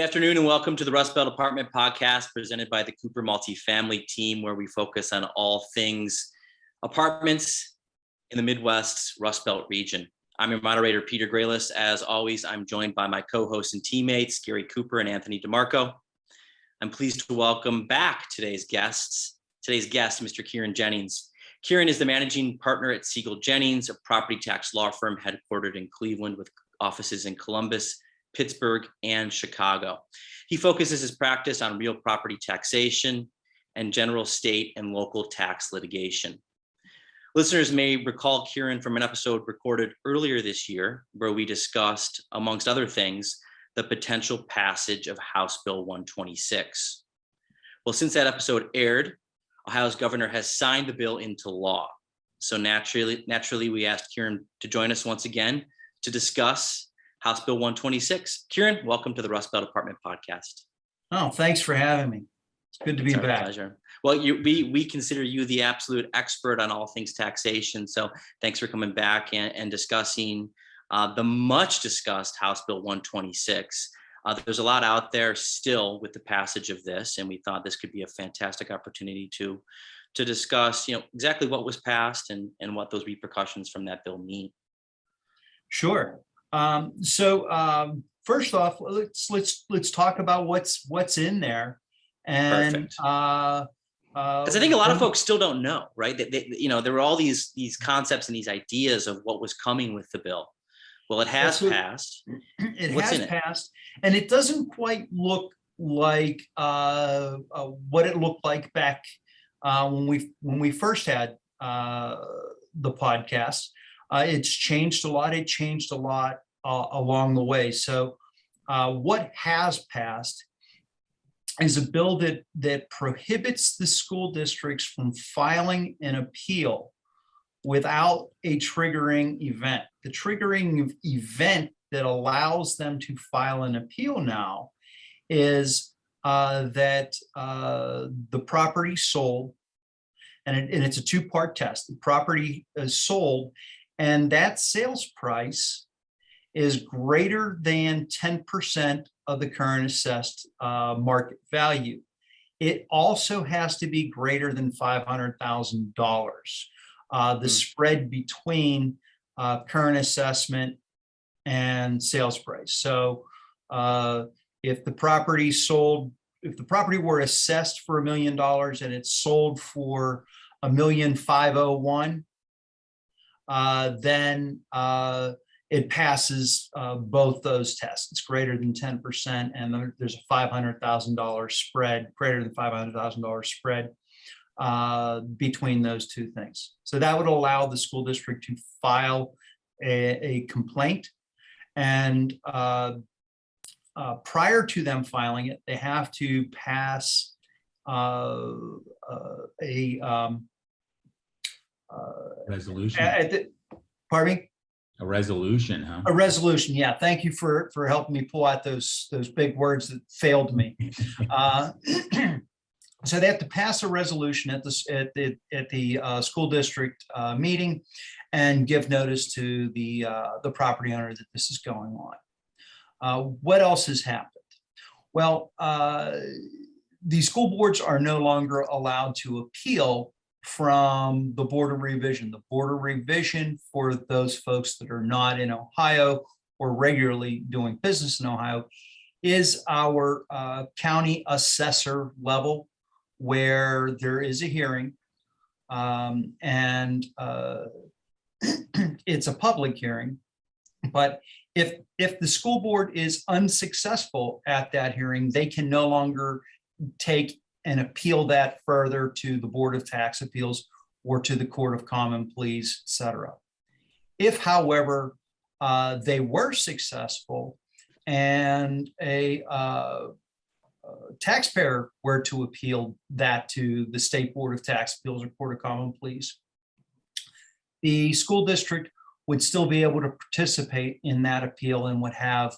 afternoon and welcome to the Rust Belt Apartment Podcast presented by the Cooper Multifamily team, where we focus on all things apartments in the Midwest Rust Belt region. I'm your moderator, Peter Graylis. As always, I'm joined by my co-hosts and teammates, Gary Cooper and Anthony DeMarco. I'm pleased to welcome back today's guest, Mr. Kieran Jennings. Kieran is the managing partner at Siegel Jennings, a property tax law firm headquartered in Cleveland with offices in Columbus, Pittsburgh, and Chicago. He focuses his practice on real property taxation and general state and local tax litigation. Listeners may recall Kieran from an episode recorded earlier this year where we discussed, amongst other things, the potential passage of House Bill 126. Well, since that episode aired, Ohio's governor has signed the bill into law. So naturally, we asked Kieran to join us once again to discuss House Bill 126. Kieran, welcome to the Rust Belt Apartment Podcast. Oh, thanks for having me. It's good to be back. Pleasure. Well, we consider you the absolute expert on all things taxation. So thanks for coming back and discussing the much discussed House Bill 126. There's a lot out there still with the passage of this, and we thought this could be a fantastic opportunity to discuss, exactly what was passed and what those repercussions from that bill mean. Sure. First off, let's talk about what's in there, and because I think a lot of folks still don't know, right? There were all these concepts and these ideas of what was coming with the bill. Well, it has passed. What's has passed, and it doesn't quite look like what it looked like back when we first had the podcast. It's changed a lot. It changed a lot along the way. So what has passed is a bill that prohibits the school districts from filing an appeal without a triggering event. The triggering event that allows them to file an appeal now is that the property sold, and it's a two-part test. The property is sold, and that sales price is greater than 10% of the current assessed market value. It also has to be greater than $500,000. The spread between current assessment and sales price. So if the property were assessed for $1 million and it's sold for $1,501,000, then it passes both those tests. It's greater than 10%, and there's a $500,000 spread, greater than $500,000 spread between those two things. So that would allow the school district to file a complaint, and prior to them filing it, they have to pass resolution. Pardon me? A resolution, huh? A resolution, yeah. Thank you for helping me pull out those big words that failed me. So they have to pass a resolution at the school district meeting and give notice to the property owner that this is going on. What else has happened? Well, the school boards are no longer allowed to appeal from the Board of Revision. The Board of Revision, for those folks that are not in Ohio or regularly doing business in Ohio, is our county assessor level, where there is a hearing, and it's a public hearing. But if the school board is unsuccessful at that hearing, they can no longer take and appeal that further to the Board of Tax Appeals or to the Court of Common Pleas, etc. If, however, they were successful and a taxpayer were to appeal that to the State Board of Tax Appeals or Court of Common Pleas, the school district would still be able to participate in that appeal and would have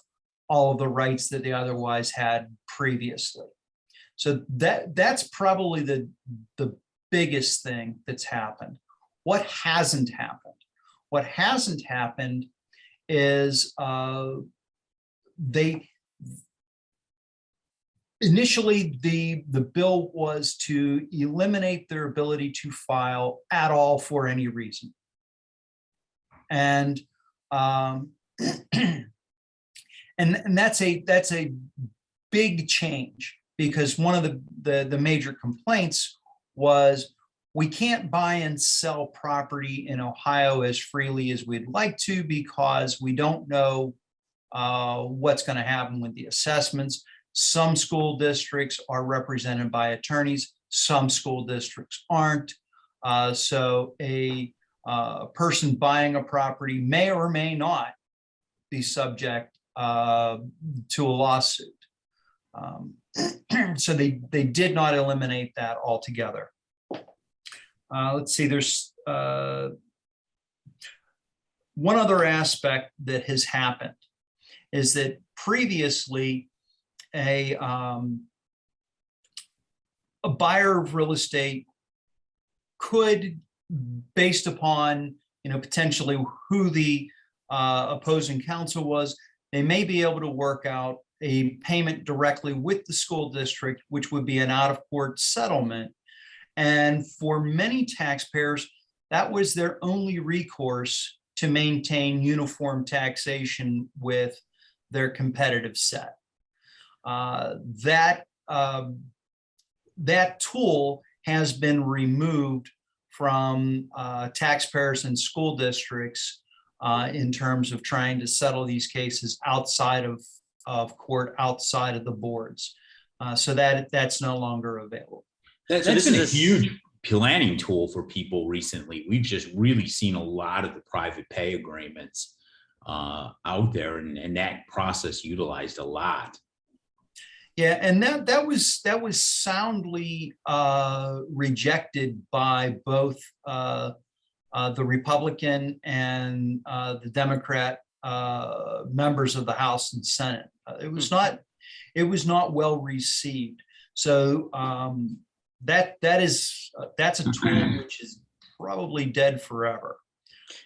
all of the rights that they otherwise had previously. So that's probably the biggest thing that's happened. What hasn't happened? What hasn't happened is Initially, the bill was to eliminate their ability to file at all for any reason. And and that's a big change, because one of the major complaints was, we can't buy and sell property in Ohio as freely as we'd like to, because we don't know what's going to happen with the assessments. Some school districts are represented by attorneys, some school districts aren't. So a person buying a property may or may not be subject to a lawsuit. So they did not eliminate that altogether. Let's see, there's one other aspect that has happened, is that previously a buyer of real estate could, based upon potentially who the opposing counsel was, they may be able to work out a payment directly with the school district, which would be an out-of-court settlement. And for many taxpayers, that was their only recourse to maintain uniform taxation with their competitive set. That tool has been removed from taxpayers and school districts in terms of trying to settle these cases outside of court, outside of the boards. So that's no longer available. That's been a huge planning tool for people recently. We've just really seen a lot of the private pay agreements out there, and that process utilized a lot. Yeah, and that was soundly rejected by both the Republican and the Democrat members of the House and Senate. It was not well received. So that's a tool which is probably dead forever.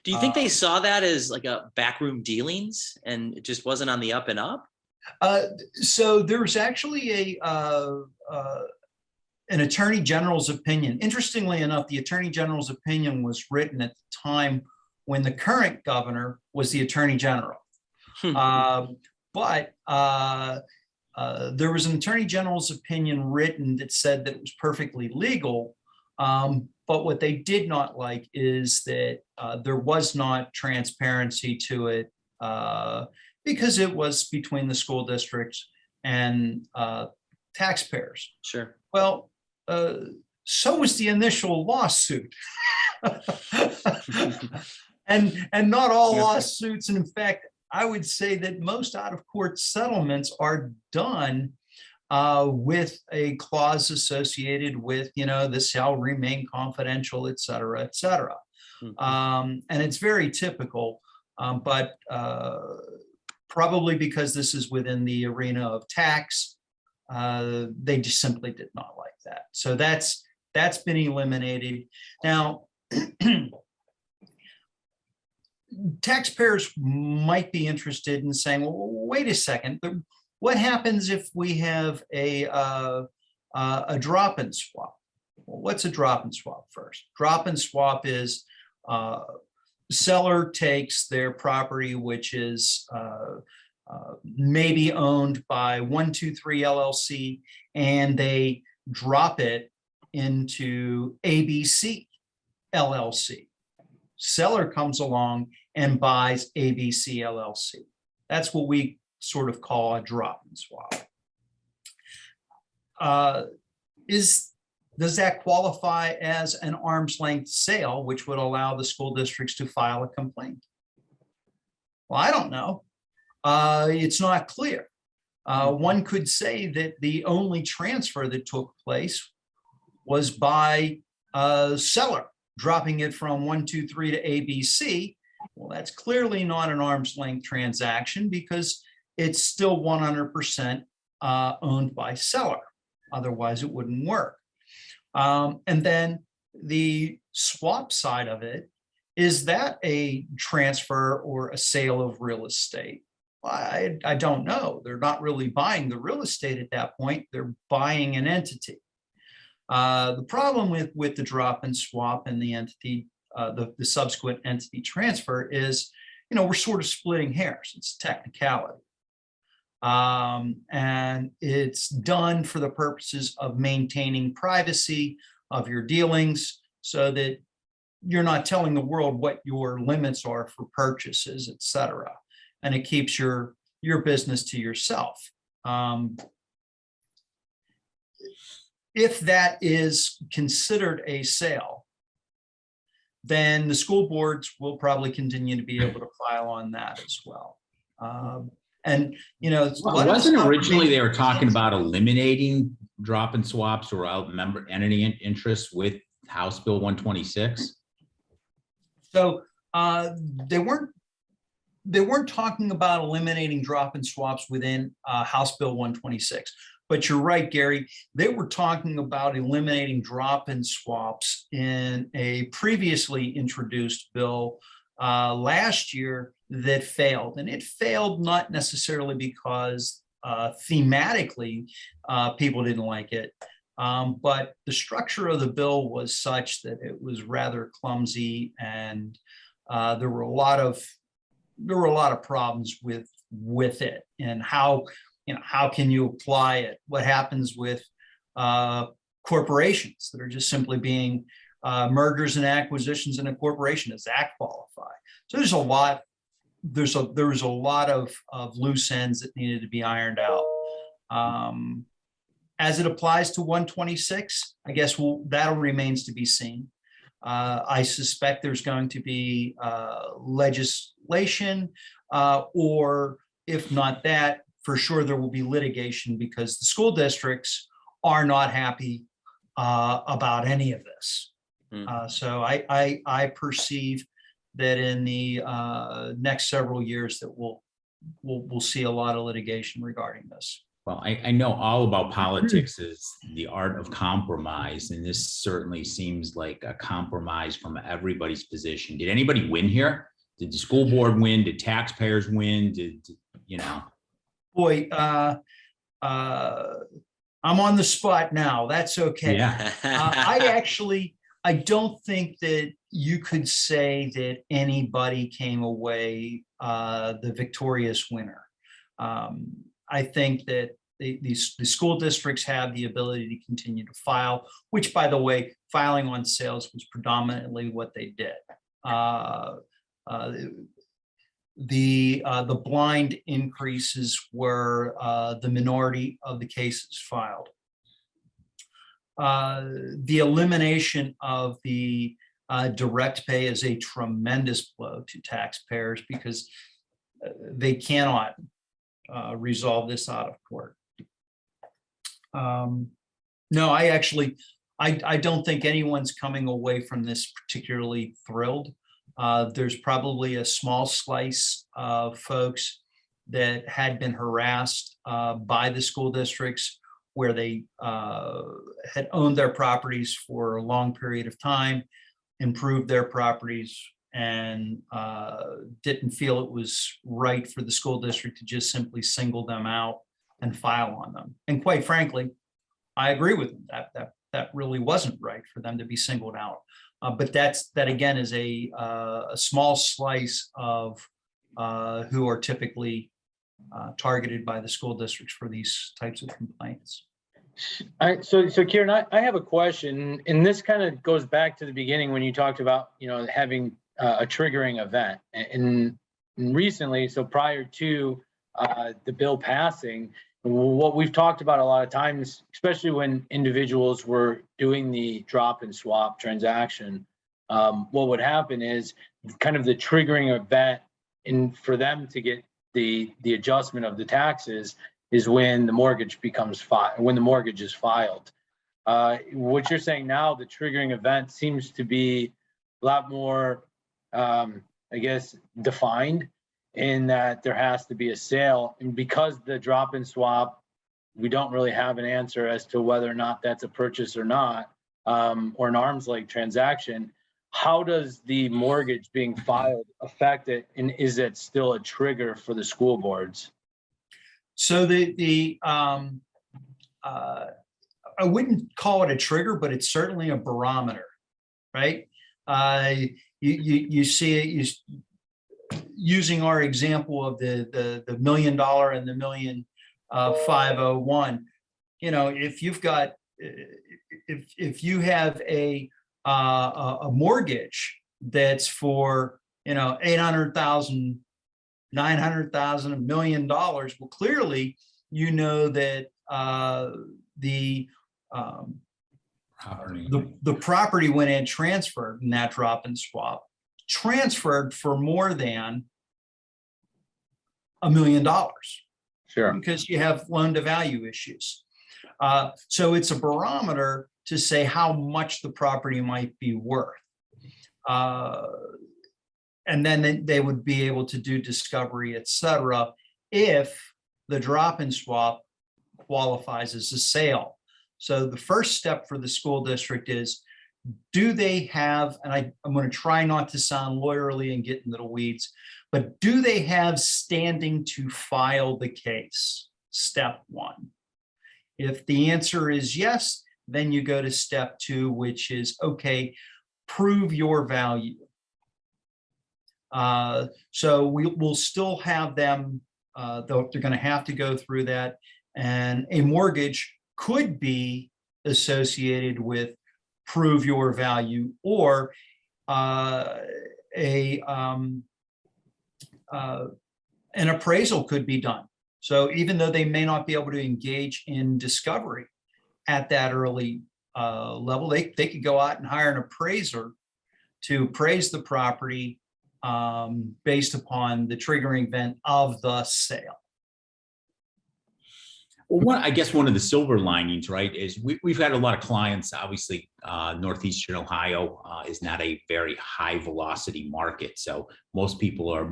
Do you think they saw that as like a backroom dealings and it just wasn't on the up and up? So there's actually an attorney general's opinion. Interestingly enough, the attorney general's opinion was written at the time when the current governor was the attorney general. But there was an attorney general's opinion written that said that it was perfectly legal. But what they did not like is that there was not transparency to it, because it was between the school districts and taxpayers. Sure. Well, so was the initial lawsuit. and not all lawsuits, and in fact, I would say that most out-of-court settlements are done with a clause associated with, this shall remain confidential, et cetera, et cetera. And it's very typical, but probably because this is within the arena of tax, they just simply did not like that. So that's been eliminated. Now, taxpayers might be interested in saying, well, wait a second, what happens if we have a drop-in swap? Well, what's a drop-in swap first? Drop-in swap is seller takes their property, which is maybe owned by 123 LLC, and they drop it into ABC LLC. Seller comes along and buys ABC LLC. That's what we sort of call a drop-in swap. Does that qualify as an arm's length sale, which would allow the school districts to file a complaint? Well, I don't know. It's not clear. One could say that the only transfer that took place was by a seller dropping it from 123 to ABC. Well, that's clearly not an arm's length transaction, because it's still 100% owned by seller. Otherwise, it wouldn't work. And then the swap side of it, is that a transfer or a sale of real estate? I don't know. They're not really buying the real estate at that point. They're buying an entity. The problem with the drop and swap and the entity, the subsequent entity transfer is, we're sort of splitting hairs. It's technicality. And it's done for the purposes of maintaining privacy of your dealings so that you're not telling the world what your limits are for purchases, et cetera. And it keeps your business to yourself. If that is considered a sale, then the school boards will probably continue to be able to file on that as well. And wasn't originally they were talking about eliminating drop and swaps or out member entity interests with House Bill 126? So they weren't talking about eliminating drop and swaps within House Bill 126. But you're right, Gary. They were talking about eliminating drop and swaps in a previously introduced bill last year that failed. And it failed not necessarily because thematically people didn't like it, but the structure of the bill was such that it was rather clumsy, and there were a lot of problems with it, and how can you apply it? What happens with corporations that are just simply being mergers and acquisitions in a corporation? Does that qualify? So there's a lot. There was a lot of loose ends that needed to be ironed out. As it applies to 126, I guess that'll remains to be seen. I suspect there's going to be legislation, or if not that, for sure there will be litigation, because the school districts are not happy about any of this. So I perceive that in the next several years that we'll see a lot of litigation regarding this. Well, I know all about politics is the art of compromise, and this certainly seems like a compromise from everybody's position. Did anybody win here? Did the school board win? Did taxpayers win? Boy, I'm on the spot now. That's okay. Yeah. I don't think that you could say that anybody came away the victorious winner. I think that the school districts have the ability to continue to file, which, by the way, filing on sales was predominantly what they did. The blind increases were the minority of the cases filed. The elimination of the direct pay is a tremendous blow to taxpayers, because they cannot resolve this out of court. No, I don't think anyone's coming away from this particularly thrilled. There's probably a small slice of folks that had been harassed by the school districts, where they had owned their properties for a long period of time, improved their properties, and didn't feel it was right for the school district to just simply single them out and file on them. And quite frankly, I agree with them that really wasn't right for them to be singled out. But that again is a small slice of who are typically targeted by the school districts for these types of complaints. All right, so Kieran, I have a question, and this kind of goes back to the beginning when you talked about having a triggering event, and recently, so prior to the bill passing, what we've talked about a lot of times, especially when individuals were doing the drop and swap transaction, what would happen is kind of the triggering event, and for them to get the adjustment of the taxes is when the mortgage when the mortgage is filed. What you're saying now, the triggering event seems to be a lot more, I guess, defined, in that there has to be a sale. And because the drop and swap, we don't really have an answer as to whether or not that's a purchase or not, or an arm's length transaction. how does the mortgage being filed affect it? And is it still a trigger for the school boards? So I wouldn't call it a trigger, but it's certainly a barometer, right? You see it using our example of the $1 million and the million 501. You know, if you've got if you have a mortgage that's for, you know, 800,000, 900,000, $1 million, well, clearly, you know that the property when it transferred in that drop and swap transferred for more than $1 million. Sure. Because you have loan to value issues. So it's a barometer to say how much the property might be worth. And then they would be able to do discovery, et cetera, if the drop and swap qualifies as a sale. So the first step for the school district is, do they have, and I'm going to try not to sound lawyerly and get into the weeds, but do they have standing to file the case? Step one. If the answer is yes, then you go to step two, which is, okay, prove your value. So we'll still have them, though they're going to have to go through that. And a mortgage could be associated with prove your value, or an appraisal could be done. So even though they may not be able to engage in discovery at that early level, they could go out and hire an appraiser to appraise the property based upon the triggering event of the sale. Well, I guess one of the silver linings, right, is we've had a lot of clients. Obviously, Northeastern Ohio is not a very high velocity market. So most people are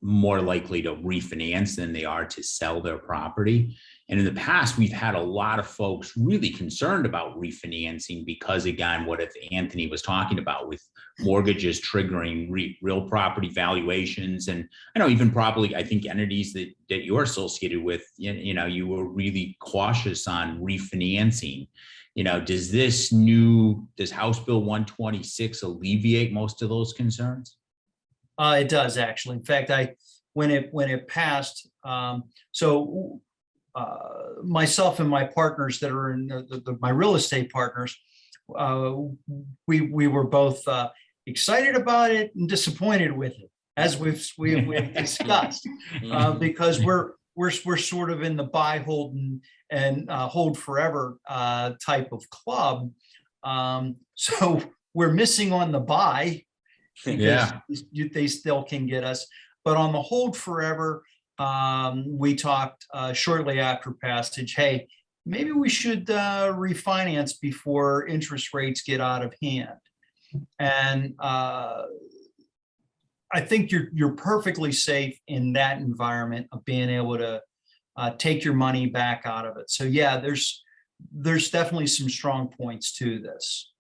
more likely to refinance than they are to sell their property. And in the past, we've had a lot of folks really concerned about refinancing because, again, what if Anthony was talking about with mortgages triggering real property valuations, and I know even probably, I think entities that you're associated with, you know, you were really cautious on refinancing. You know, does House Bill 126 alleviate most of those concerns? It does, actually. In fact, when it passed, myself and my partners that are in my real estate partners, we were both excited about it and disappointed with it, as we've discussed, because we're sort of in the buy, hold, and hold forever type of club. So we're missing on the buy, because they still can get us, but on the hold forever, we talked shortly after passage, hey, maybe we should refinance before interest rates get out of hand. And I think you're perfectly safe in that environment of being able to take your money back out of it. So yeah, there's definitely some strong points to this.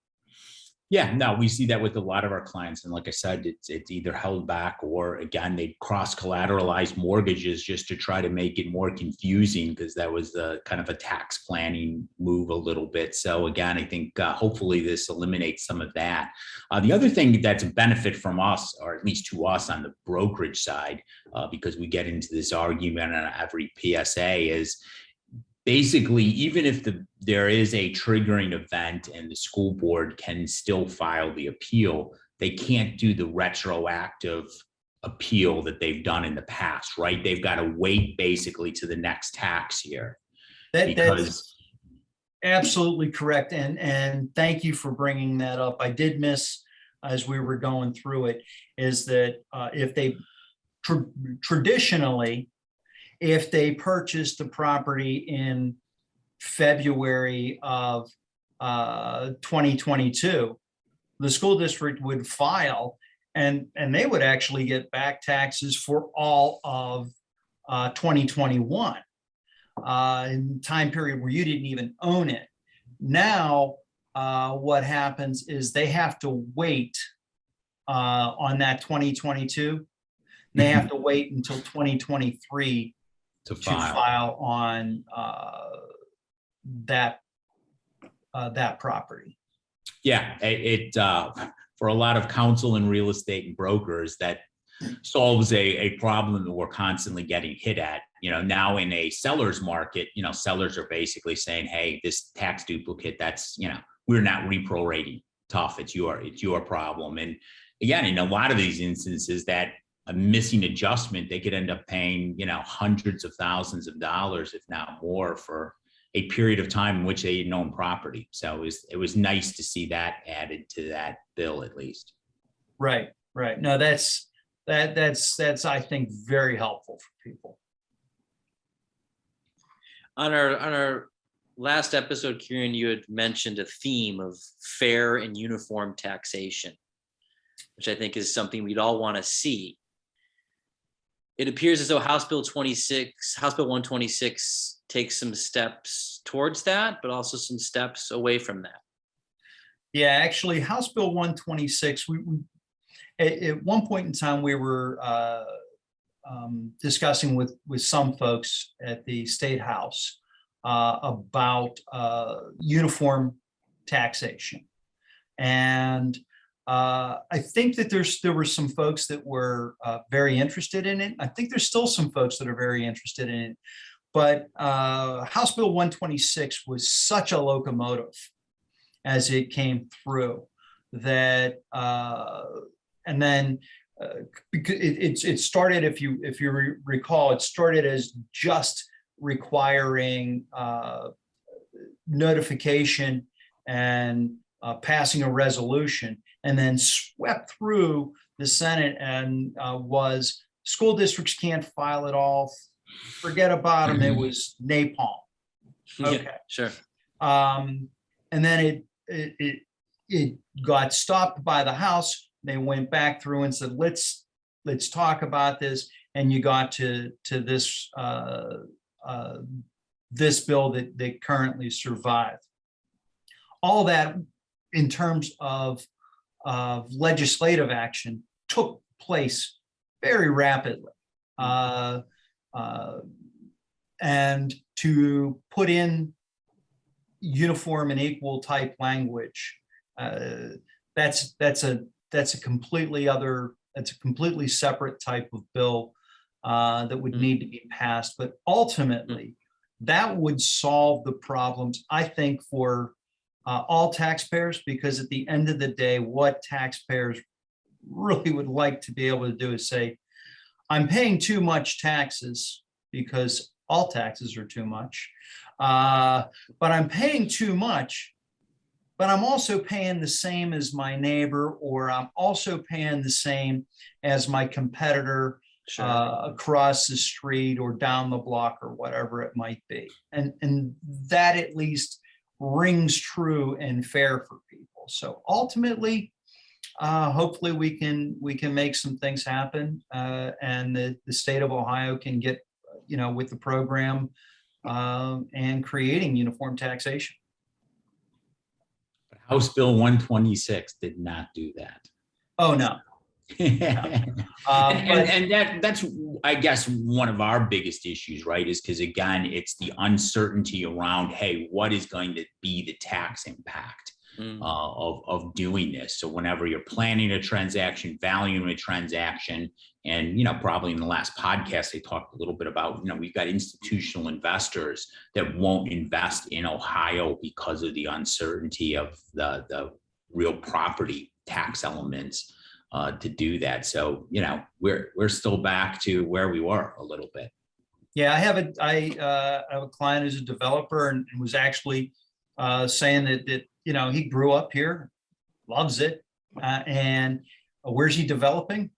Yeah, no, we see that with a lot of our clients. And like I said, it's either held back, or again, they cross-collateralize mortgages just to try to make it more confusing, because that was the kind of a tax planning move a little bit. So again, I think hopefully this eliminates some of that. The other thing that's a benefit from us, or at least to us on the brokerage side, because we get into this argument on every PSA, is basically, even if there is a triggering event and the school board can still file the appeal, they can't do the retroactive appeal that they've done in the past, right? They've got to wait basically to the next tax year. That's absolutely correct. And thank you for bringing that up. I did miss, as we were going through it, is that if they traditionally, if they purchased the property in February of 2022, the school district would file, and they would actually get back taxes for all of 2021, in time period where you didn't even own it. Now, what happens is they have to wait on that 2022. And they have to wait until 2023 To to file. file on that property. Yeah, it for a lot of counsel and real estate and brokers, that solves a problem that we're constantly getting hit at. Now in a seller's market, sellers are basically saying, hey, this tax duplicate, that's, we're not reprorating. Tough. It's your problem. And again, in a lot of these instances, that a missing adjustment, they could end up paying, hundreds of thousands of dollars, if not more, for a period of time in which they didn't own property. So it was nice to see that added to that bill, at least. Right. No, that's I think very helpful for people. On our last episode, Kieran, you had mentioned a theme of fair and uniform taxation, which I think is something we'd all want to see. It appears as though House Bill 126 takes some steps towards that, but also some steps away from that. Yeah, actually, House Bill 126, we at one point in time, we were discussing with some folks at the State House about uniform taxation. And I think that there were some folks that were very interested in it. I think there's still some folks that are very interested in it. But House Bill 126 was such a locomotive as it came through that, and then because it started, if you recall, it started as just requiring notification and passing a resolution, and then swept through the Senate and was school districts can't file it all. Forget about them. It was napalm. Okay, Yeah, sure. And then it got stopped by the House. They went back through and said, let's talk about this. And you got to this this bill that currently survived. All that in terms of legislative action took place very rapidly. And to put in uniform and equal type language, that's a completely separate type of bill that would need to be passed. But ultimately, that would solve the problems, I think, for all taxpayers, because at the end of the day, what taxpayers really would like to be able to do is say, I'm paying too much taxes, because all taxes are too much, but I'm paying too much, but I'm also paying the same as my neighbor, or I'm also paying the same as my competitor across the street or down the block or whatever it might be. And that at least rings true and fair for people. So ultimately, hopefully we can make some things happen, and the state of Ohio can get, with the program and creating uniform taxation. House Bill 126 did not do that. Oh, no. And that's, I guess, one of our biggest issues, right? Is because, again, it's the uncertainty around, hey, what is going to be the tax impact of doing this? So whenever you're planning a transaction, valuing a transaction, and, probably in the last podcast, they talked a little bit about, we've got institutional investors that won't invest in Ohio because of the uncertainty of the real property tax elements to do that. So, we're still back to where we were a little bit. Yeah, I have a client who's a developer and was actually saying that he grew up here, loves it, and where's he developing?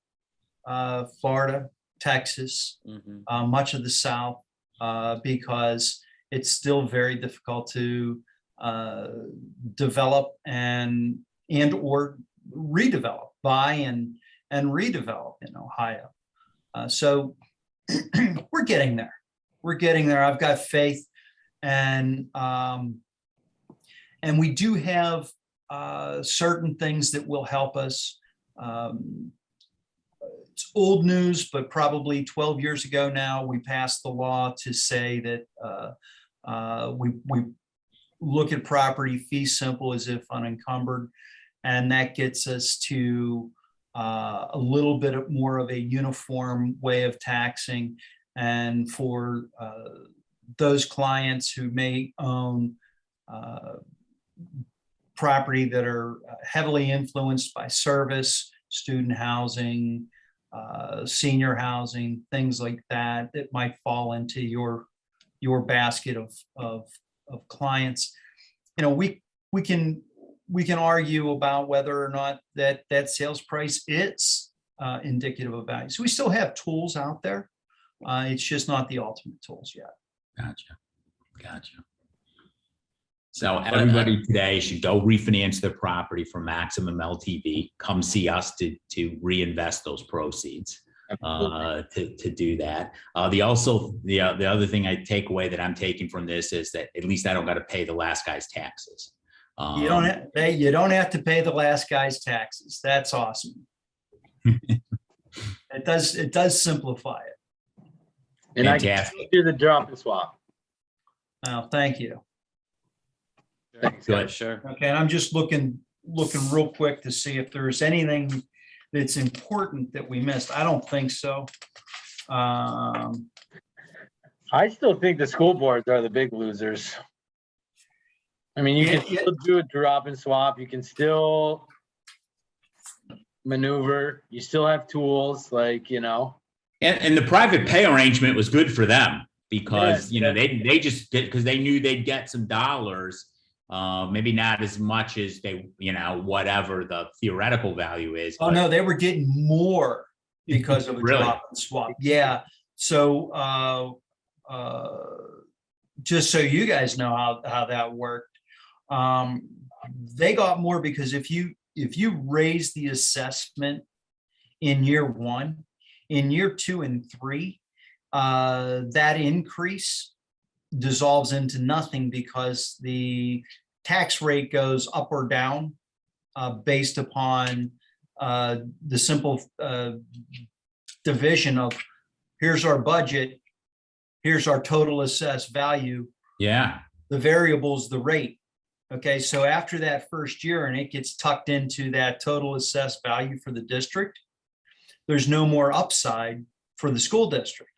Florida, Texas, much of the South, because it's still very difficult to develop and or redevelop, buy and redevelop in Ohio. So we're getting there. I've got faith, and we do have certain things that will help us. it's old news, but probably 12 years ago now, we passed the law to say that we look at property fee simple as if unencumbered. And that gets us to a little bit more of a uniform way of taxing. And for those clients who may own property that are heavily influenced by service, student housing, senior housing, things like that, that might fall into your basket of clients. You know, we can argue about whether or not that sales price is indicative of value. So we still have tools out there. It's just not the ultimate tools yet. Gotcha. So everybody today should go refinance their property for maximum LTV. Come see us to reinvest those proceeds to do that. The other thing I take away that I'm taking from this is that at least I don't got to pay the last guy's taxes. You don't have to pay the last guy's taxes. That's awesome. It does simplify it. And Fantastic. I can do the drop and swap. Oh, thank you. Thanks, Good. guys. Sure. Okay, and I'm just looking real quick to see if there's anything that's important that we missed. I don't think so. I still think the school boards are the big losers. I mean, you can still do a drop and swap. You can still maneuver. You still have tools, like, you know. And the private pay arrangement was good for them because, you know, they just did because they knew they'd get some dollars. Maybe not as much as they, you know, whatever the theoretical value is. Oh, no, they were getting more because of a Really? drop and swap. Yeah. So just so you guys know how that worked, they got more because if you raise the assessment in year one, in year 2 and 3, that increase dissolves into nothing because the tax rate goes up or down based upon the simple division of here's our budget, here's our total assessed value. Yeah. The variable's the rate. Okay, so after that first year and it gets tucked into that total assessed value for the district, there's no more upside for the school district.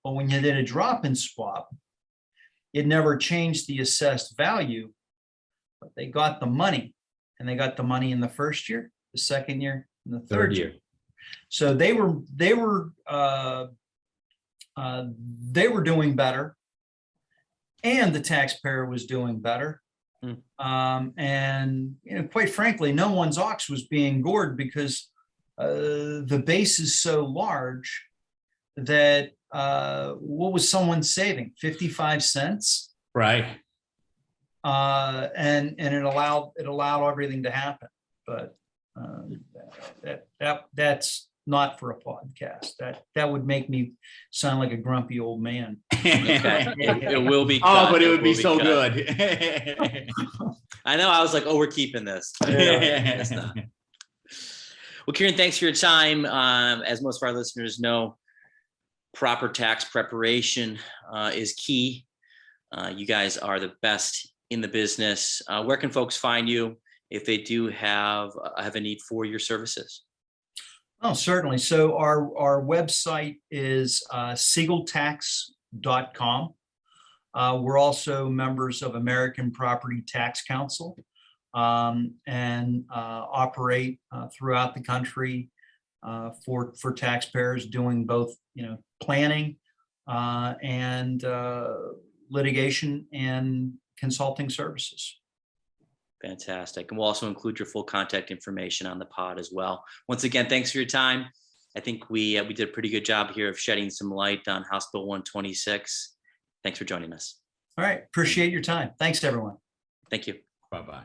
But when you did a drop and swap, it never changed the assessed value, but they got the money, and they got the money in the first year, the second year, and the third year. So they were doing better, and the taxpayer was doing better. And you know, quite frankly, no one's ox was being gored because the base is so large that what was someone saving? 55 cents, Right. and it allowed everything to happen. But that's not for a podcast. That would make me sound like a grumpy old man. Okay. It will be Oh, cut. but it would be will so cut. good. I know. I was like, oh, we're keeping this. It's not. Well, Kieran, thanks for your time. As most of our listeners know, proper tax preparation is key. You guys are the best in the business. Where can folks find you if they do have a need for your services? Oh, certainly. So our website is siegeltax.com. We're also members of American Property Tax Council and operate throughout the country for taxpayers doing both, you know, planning and litigation and consulting services. Fantastic. And we'll also include your full contact information on the pod as well. Once again, thanks for your time. I think we did a pretty good job here of shedding some light on House Bill 126. Thanks for joining us. All right. Appreciate your time. Thanks, everyone. Thank you. Bye-bye.